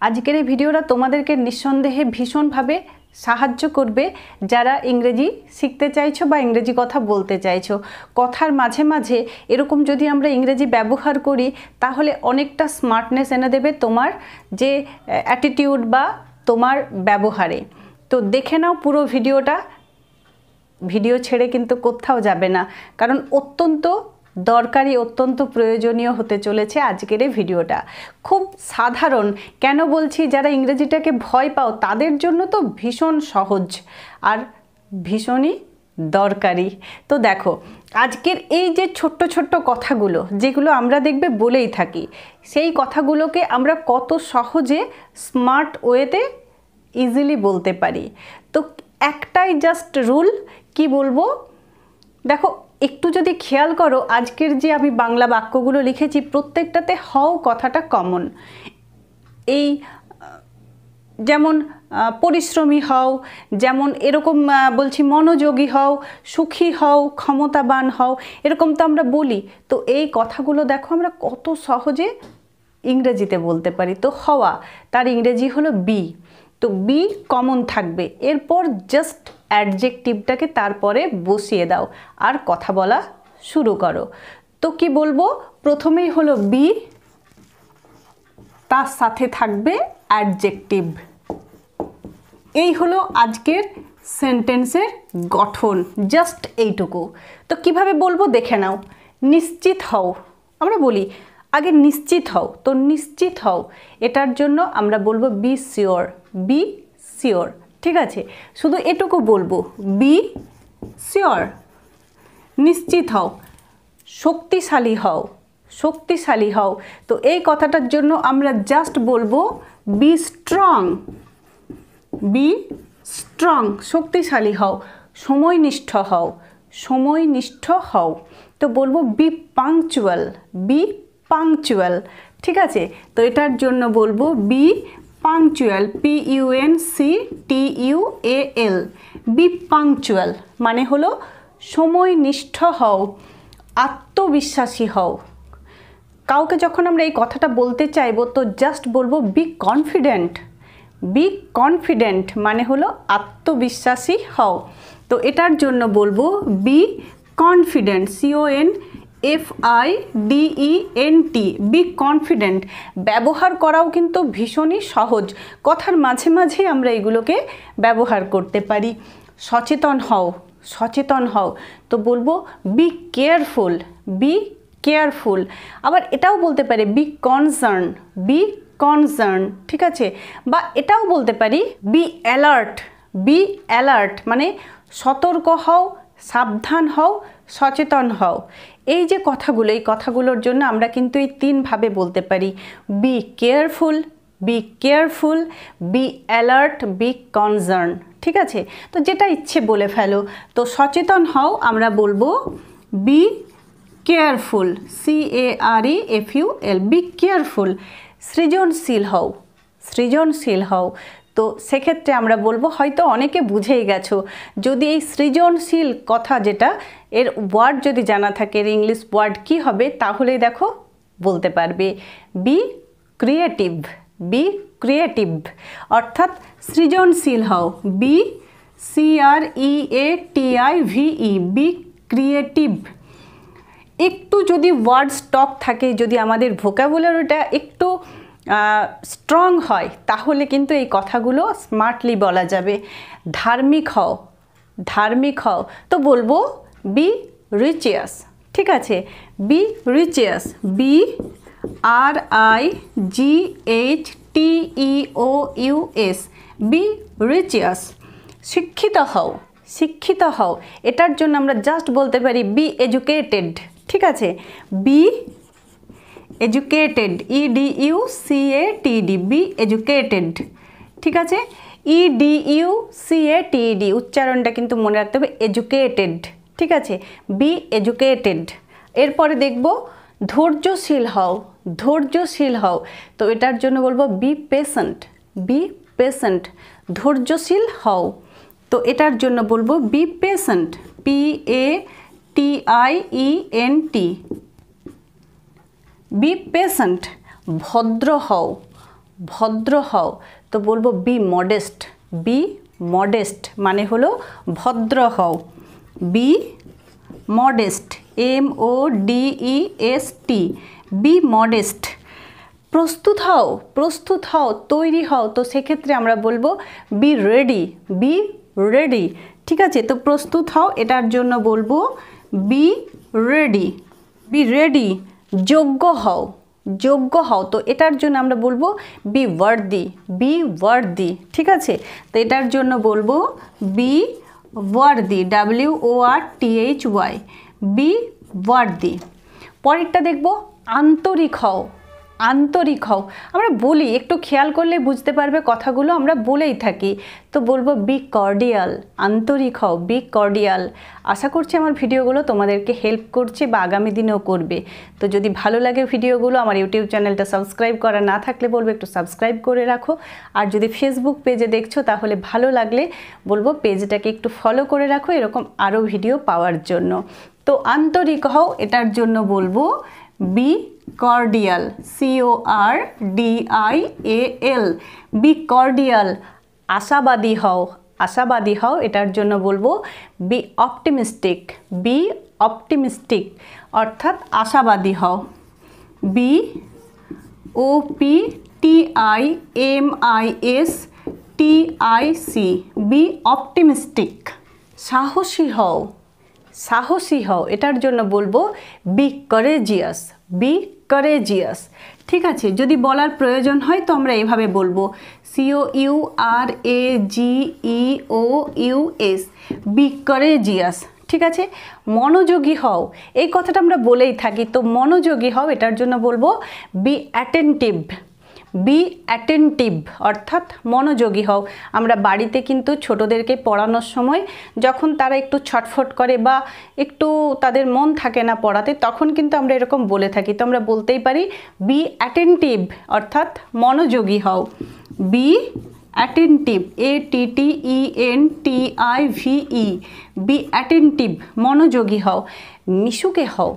আজকের এই ভিডিওটা তোমাদেরকে নিঃসন্দেহে ভীষণভাবে সাহায্য করবে যারা ইংরেজি শিখতে চাইছো বা ইংরেজি কথা বলতে চাইছো। কথার মাঝে মাঝে এরকম যদি আমরা ইংরেজি ব্যবহার করি তাহলে অনেকটা স্মার্টনেস এনে দেবে তোমার যে অ্যাটিটিউড বা তোমার ব্যবহারে। তো দেখে নাও পুরো ভিডিওটা, ভিডিও ছেড়ে কিন্তু কোথাও যাবে না, কারণ অত্যন্ত দরকারি, অত্যন্ত প্রয়োজনীয় হতে চলেছে আজকের এই ভিডিওটা। খুব সাধারণ, কেন বলছি যারা ইংরেজিটাকে ভয় পাও তাদের জন্য তো ভীষণ সহজ আর ভীষণই দরকারি। তো দেখো আজকের এই যে ছোট্ট ছোট্ট কথাগুলো যেগুলো আমরা দেখবে বলেই থাকি, সেই কথাগুলোকে আমরা কত সহজে স্মার্ট ওয়েতে ইজিলি বলতে পারি। তো একটাই জাস্ট রুল, কি বলবো দেখো, একটু যদি খেয়াল করো আজকের যে আমি বাংলা বাক্যগুলো লিখেছি প্রত্যেকটাতে হও কথাটা কমন। এই যেমন পরিশ্রমী হও, যেমন এরকম বলছি মনোযোগী হও, সুখী হও, ক্ষমতাবান হও, এরকম তো আমরা বলি। তো এই কথাগুলো দেখো আমরা কত সহজে ইংরেজিতে বলতে পারি। তো হওয়া তার ইংরেজি হলো বি, তো বি কমন থাকবে, এরপর জাস্ট অ্যাডজেক্টিভটাকে তারপরে বসিয়ে দাও আর কথা বলা শুরু করো। তো কি বলবো, প্রথমেই হলো বি, তার সাথে থাকবে অ্যাডজেক্টিভ। এই হলো আজকের সেন্টেন্সের গঠন, জাস্ট এইটুকু। তো কিভাবে বলবো দেখে নাও। নিশ্চিত হও, আমরা বলি আগে নিশ্চিত হও, তো নিশ্চিত হও এটার জন্য আমরা বলবো বি শিওর, বি শিওর, ঠিক আছে? শুধু এটুকু বলবো, বি শিওর, নিশ্চিত হও। শক্তিশালী হও, শক্তিশালী হও, তো এই কথাটার জন্য আমরা জাস্ট বলবো বি স্ট্রং, বি স্ট্রং, শক্তিশালী হও। সময়নিষ্ঠ হও, সময়নিষ্ঠ হও, তো বলবো বি পাংচুয়াল, বি পাংচুয়াল, ঠিক আছে? তো এটার জন্য বলবো be punctual, PUNCTUAL, be punctual মানে হলো সময়নিষ্ঠ হও, আত্মবিশ্বাসী হও। কাউকে যখন আমরা এই কথাটা বলতে চাইবো তো জাস্ট বলবো বি কনফিডেন্ট, বি কনফিডেন্ট মানে হলো আত্মবিশ্বাসী হও। তো এটার জন্য বলবো be confident, CONFIDENT, be confident. ব্যবহার করাও কিন্তু ভীষণই সহজ, কথার মাঝে মাঝে আমরা এগুলোকে ব্যবহার করতে পারি। সচেতন হও, সচেতন হও, তো বলবো বি কেয়ারফুল, বি কেয়ারফুল। আবার এটাও বলতে পারি বি কনসার্ন, বি কনসার্ন, ঠিক আছে? বা এটাও বলতে পারি বি অ্যালার্ট, বি অ্যালার্ট মানে সতর্ক হও, সাবধান হও, সচেতন হও। এই যে কথাগুলো, এই কথাগুলোর জন্য আমরা কিন্তু এই তিনভাবে বলতে পারি, be careful, be careful, be alert, B concern, ঠিক আছে? তো যেটা ইচ্ছে বলে ফেলো। তো সচেতন হও আমরা বলবো be careful, CAREFUL, be careful. সৃজনশীল হও, সৃজনশীল হও, তো সেক্ষেত্রে আমরা বলবো, হয়তো অনেকে বুঝেই গেছো, যদি এই সৃজনশীল কথা যেটা এর ওয়ার্ড যদি জানা থাকে, এর ইংলিশ ওয়ার্ড কি হবে তাহলেই দেখো বলতে পারবে বি ক্রিয়েটিভ, বি ক্রিয়েটিভ, অর্থাৎ সৃজনশীল হও, বি CREATIVE, বি ক্রিয়েটিভ। একটু যদি ওয়ার্ড স্টক থাকে, যদি আমাদের ভোকাবুলারিটা একটু স্ট্রং হয় তাহলে কিন্তু এই কথাগুলো স্মার্টলি বলা যাবে। ধার্মিক হও, ধার্মিক হও, তো বলবো বি রিচিয়াস, ঠিক আছে? Be righteous, BRIGHTEOUS, be righteous. শিক্ষিত হও, শিক্ষিত হও, এটার জন্য আমরা জাস্ট বলতে পারি বি এডুকেটেড, ঠিক আছে? B educated, EDUCATED, B educated, ঠিক আছে? EDUCATED উচ্চারণটা কিন্তু মনে রাখতে হবে, এডুকেটেড, ঠিক আছে? B educated. এরপরে দেখব ধৈর্যশীল হও, ধৈর্যশীল হও, তো এটার জন্য বলবো বি পেশেন্ট, বি পেশেন্ট, ধৈর্যশীল হও, তো এটার জন্য বলবো be patient, PATIENT, be patient. ভদ্র হও, ভদ্র হও তো বলবো বি মডেস্ট। বি মডেস্ট মানে হলো ভদ্র হও। Be modest, MODEST, be modest. প্রস্তুত হও, প্রস্তুত হও, তৈরি হও, তো সেক্ষেত্রে আমরা বলবো বি রেডি। বি রেডি, ঠিক আছে। তো প্রস্তুত হও এটার জন্য বলবো বি রেডি। বি রেডি, যোগ্য হও, যোগ্য হও, তো এটার জন্য আমরা বলবো বি ওয়ার্দি। বি ওয়ার্দি, ঠিক আছে। তো এটার জন্য বলবো be worthy, WORTHY, be worthy. পরেরটা দেখব আন্তরিক হও। আন্তরিক হও আমরা বলি, একটু খেয়াল করলে বুঝতে পারবে কথাগুলো আমরা বলেই থাকি। তো বলবো বি কর্ডিয়াল। আন্তরিক হও, বি কর্ডিয়াল। আশা করছি আমার ভিডিওগুলো তোমাদেরকে হেল্প করছে বা আগামী দিনেও করবে। তো যদি ভালো লাগে ভিডিওগুলো, আমার ইউটিউব চ্যানেলটা সাবস্ক্রাইব করা না থাকলে বলবো একটু সাবস্ক্রাইব করে রাখো। আর যদি ফেসবুক পেজে দেখছো তাহলে ভালো লাগলে বলবো পেজটাকে একটু ফলো করে রাখো এরকম আরও ভিডিও পাওয়ার জন্য। তো আন্তরিক হও এটার জন্য বলবো be cordial, CORDIAL, be cordial. আশাবাদী হও, আশাবাদী হও এটার জন্য বলবো বি অপটিমিস্টিক। বি অপটিমিস্টিক অর্থাৎ আশাবাদী হও। Be OPTIMISTIC, be optimistic. সাহসী হও, সাহসী হও এটার জন্য বলবো বি করেজিয়াস। বি করেজিয়াস, ঠিক আছে। যদি বলার প্রয়োজন হয় তো আমরা এভাবে বলবো COURAGEOUS, বি করেজিয়াস, ঠিক আছে। মনোযোগী হও এই কথাটা আমরা বলেই থাকি, তো মনোযোগী হও এটার জন্য বলবো বি অ্যাটেন্টিভ। বি অ্যাটেন্টিভ অর্থাৎ মনোযোগী হও। আমরা বাড়িতে কিন্তু ছোটদেরকে পড়ানোর সময় যখন তারা একটু ছটফট করে বা একটু তাদের মন থাকে না পড়াতে, তখন কিন্তু আমরা এরকম বলে থাকি। তো আমরা বলতেই পারি বি অ্যাটেন্টিভ অর্থাৎ মনোযোগী হও। Be attentive, ATTENTIVE, be attentive মনোযোগী হও। মিশুকে হও,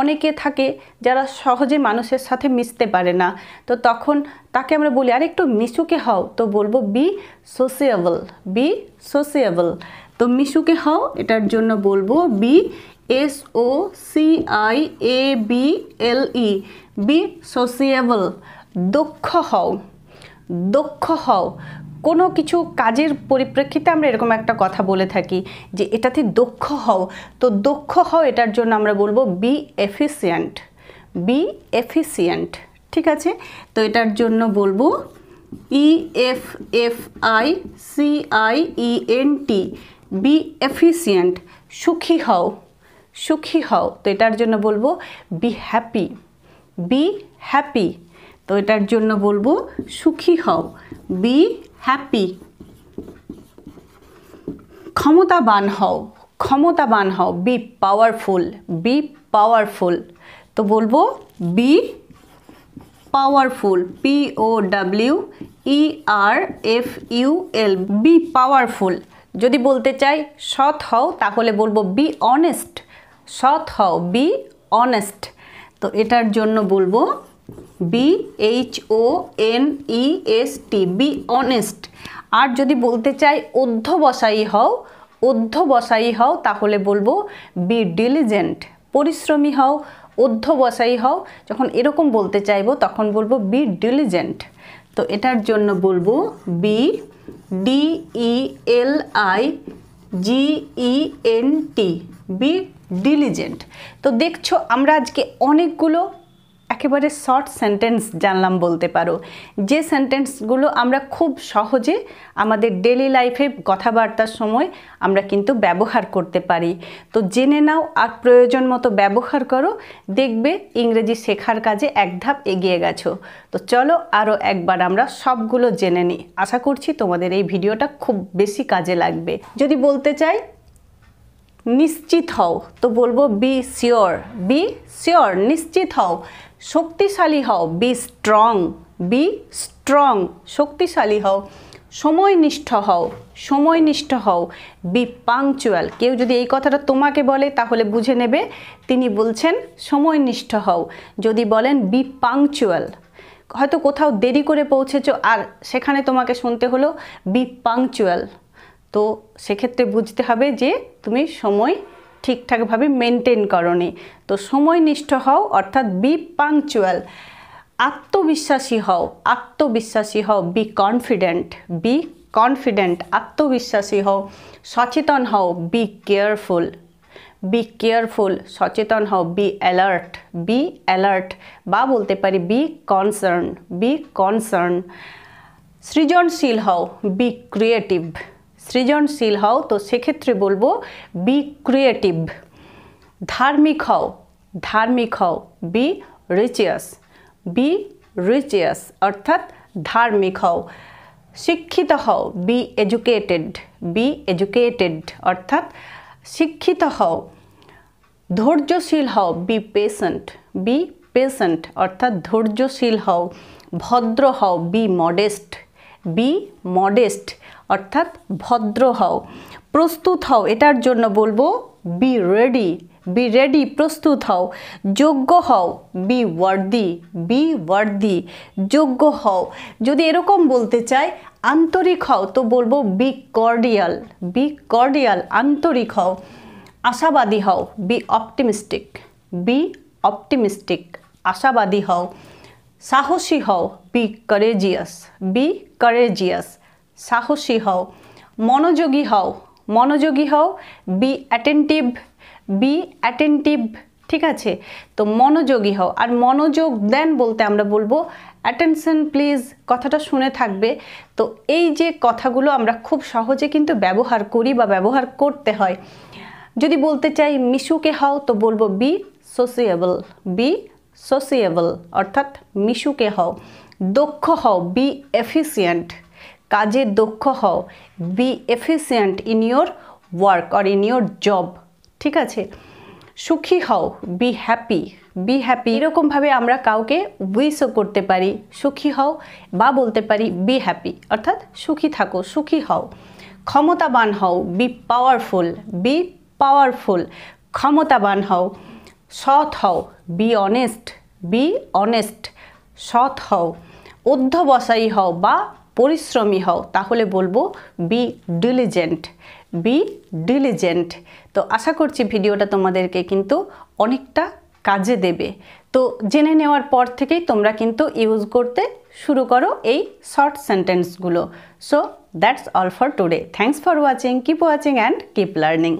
অনেকে থাকে যারা সহজে মানুষের সাথে মিশতে পারে না, তো তখন তাকে আমরা বলি আর একটু মিশুকে হও, তো বলবো বি সোশিয়েবল। বি সোশিয়েবল, তো মিশুকে হও এটার জন্য বলবো বি SOCIABLE, বি সোশিয়েবল। দক্ষ হও, দক্ষ হও। কোনো কিছু কাজের পরিপ্রেক্ষিতে আমরা এরকম একটা কথা বলে থাকি যে এটাতে দক্ষ হও, তো দক্ষ হও এটার জন্য আমরা বলবো বি এফিসিয়েন্ট। বি এফিসিয়েন্ট, ঠিক আছে। তো এটার জন্য বলবো EFFICIENT, বি এফিসিয়েন্ট। সুখী হও, সুখী হও, তো এটার জন্য বলবো বি হ্যাপি। বি হ্যাপি, তো এটার জন্য বলবো সুখী হও, বি হ্যাপি। ক্ষমতাবান হও, ক্ষমতাবান হও, বি পাওয়ারফুল। বি পাওয়ারফুল, তো বলবো B powerful, POWERFUL, B powerful. যদি বলতে চাই সৎ হও তাহলে বলবো বি অনেস্ট। সৎ হও, বি অনেস্ট, তো এটার জন্য বলবো BHONEST, বি অনেস্ট। আর যদি বলতে চাই অধ্যবসায়ী হও, অধ্যবসায়ী হও তাহলে বলবো বি ডিলিজেন্ট। পরিশ্রমী হও, অধ্যবসায়ী হও, যখন এরকম বলতে চাইবো তখন বলবো বি ডিলিজেন্ট। তো এটার জন্য বলবো বি DELIGENT, বি ডিলিজেন্ট। তো দেখছো আমরা আজকে অনেকগুলো একেবারে শর্ট সেন্টেন্স জানলাম বলতে পারো, যে সেন্টেন্সগুলো আমরা খুব সহজে আমাদের ডেলি লাইফে কথাবার্তার সময় আমরা কিন্তু ব্যবহার করতে পারি। তো জেনে নাও আর প্রয়োজন মতো ব্যবহার করো, দেখবে ইংরেজি শেখার কাজে এক ধাপ এগিয়ে গেছো। তো চলো আরও একবার আমরা সবগুলো জেনে নিই। আশা করছি তোমাদের এই ভিডিওটা খুব বেশি কাজে লাগবে। যদি বলতে চাই নিশ্চিত হও তো বলবো বি শিওর। বি শিওর, নিশ্চিত হও। শক্তিশালী হও, বি স্ট্রং। বি স্ট্রং, শক্তিশালী হও। সময়নিষ্ঠ হও, সময়নিষ্ঠ হও, বি পাংচুয়াল। কেউ যদি এই কথাটা তোমাকে বলে তাহলে বুঝে নেবে তিনি বলছেন সময়নিষ্ঠ হও। যদি বলেন বি পাংচুয়াল, হয়তো কোথাও দেরি করে পৌঁছেছো আর সেখানে তোমাকে শুনতে হলো বি পাংচুয়াল, তো সেক্ষেত্রে বুঝতে হবে যে তুমি সময় ঠিকঠাকভাবে মেনটেন করনি। তো সময়নিষ্ঠ হও অর্থাৎ বি পাংচুয়াল। আত্মবিশ্বাসী হও, আত্মবিশ্বাসী হও, বি কনফিডেন্ট, বি কনফিডেন্ট, আত্মবিশ্বাসী হও। সচেতন হও, বি কেয়ারফুল, বি কেয়ারফুল, সচেতন হও। বি অ্যালার্ট, বি অ্যালার্ট, বা বলতে পারি বি কনসার্ন, বি কনসার্ন। সৃজনশীল হও, বি ক্রিয়েটিভ, সৃজনশীল হও, তো সেক্ষেত্রে বলবো বি ক্রিয়েটিভ। ধার্মিক হও, ধার্মিক হও, বি রিচিয়াস, বি রিচিয়াস অর্থাৎ ধার্মিক হও। শিক্ষিত হও, বি এডুকেটেড, বি এডুকেটেড অর্থাৎ শিক্ষিত হও। ধৈর্যশীল হও, বি পেশেন্ট, বি পেশেন্ট অর্থাৎ ধৈর্যশীল হও। ভদ্র হও, বি মডেস্ট, বি মডেস্ট অর্থাৎ ভদ্র হও। প্রস্তুত হও, এটার জন্য বলবো বি রেডি, বি রেডি, প্রস্তুত হও। যোগ্য হও, বি ওয়ার্দি, বি ওয়ার্দি, যোগ্য হও। যদি এরকম বলতে চাই আন্তরিক হও তো বলবো বি কর্ডিয়াল, বি কর্ডিয়াল, আন্তরিক হও। আশাবাদী হও, বি অপটিমিস্টিক, বি অপটিমিস্টিক, আশাবাদী হও। সাহসী হও, বি কারেজিয়াস, বি কারেজিয়াস, সাহসী হও। মনোযোগী হও, মনোযোগী হও, বি অ্যাটেন্টিভ, বি অ্যাটেন্টিভ, ঠিক আছে। তো মনোযোগী হও। আর মনোযোগ দেন বলতে আমরা বলবো অ্যাটেনশন প্লিজ, কথাটা শুনে থাকবে। তো এই যে কথাগুলো আমরা খুব সহজে কিন্তু ব্যবহার করি বা ব্যবহার করতে হয়। যদি বলতে চাই মিশুকে হও তো বলবো বি সোসিয়েবল, বি সোসিয়েবল অর্থাৎ মিশুকে হও। দক্ষ হও, বি এফিসিয়েন্ট, কাজে দক্ষ হও, be efficient in your work or in your job, ঠিক আছে। সুখী হও, বি হ্যাপি, বি হ্যাপি, এরকমভাবে আমরা কাউকে উইশও করতে পারি। সুখী হও বা বলতে পারি বি হ্যাপি অর্থাৎ সুখী থাকো, সুখী হও। ক্ষমতাবান হও, বি পাওয়ারফুল, বি পাওয়ারফুল, ক্ষমতাবান হও। সৎ হও, বি অনেস্ট, বি অনেস্ট, সৎ হও। অধ্যবসায়ী হও বা পরিশ্রমী হও তাহলে বলবো বি ডিলিজেন্ট, বি ডিলিজেন্ট। তো আশা করছি ভিডিওটা তোমাদেরকে কিন্তু অনেকটা কাজে দেবে। তো জেনে নেওয়ার পর থেকেই তোমরা কিন্তু ইউজ করতে শুরু করো এই শর্ট সেন্টেন্সগুলো। So that's all for today. Thanks for watching, keep watching and keep learning.